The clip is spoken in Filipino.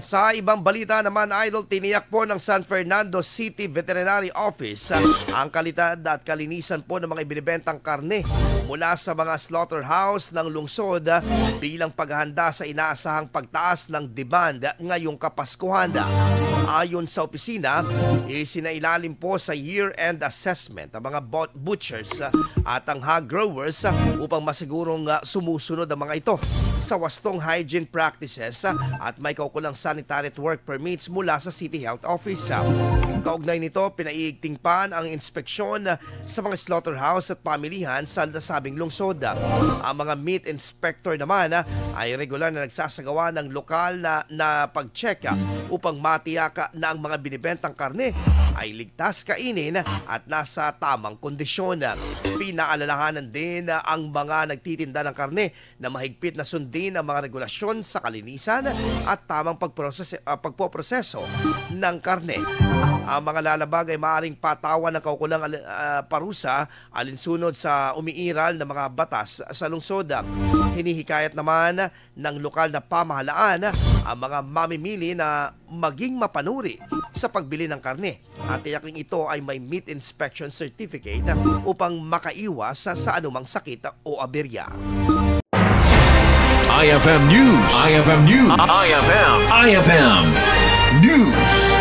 Sa ibang balita naman, idol, tiniyak po ng San Fernando City Veterinary Office ang kalidad at kalinisan po ng mga ibinibentang karne mula sa mga slaughterhouse ng lungsod bilang paghahanda sa inaasahang pagtaas ng demand ngayong Kapaskuhan. Ayon sa opisina, isinailalim po sa year-end assessment ang mga butchers at ang hog growers upang masigurong sumusunod ang mga ito sa wastong hygiene practices at may kaukulang sanitary at work permits mula sa City Health Office. Kaugnay nito, pinaiigting pa ang inspeksyon sa mga slaughterhouse at pamilihan sa nasabing lungsod. Ang mga meat inspector naman ay regular na nagsasagawa ng lokal na pag-check upang matiyak na ang mga binibentang karne ay ligtas kainin at nasa tamang kondisyon. Pinaalalahanan din ang mga nagtitinda ng karne na mahigpit na sundin ang mga regulasyon sa kalinisan at tamang pagpoproseso ng karne. Ang mga lalabag ay maaaring patawan ng kaukulang parusa alinsunod sa umiiral na mga batas sa lungsod. Hinihikayat naman ng lokal na pamahalaan ang mga mamimili na maging mapanuri sa pagbili ng karne at tiyaking ito ay may meat inspection certificate upang makaiwas sa anumang sakit o aberya. IFM News. IFM News. IFM News.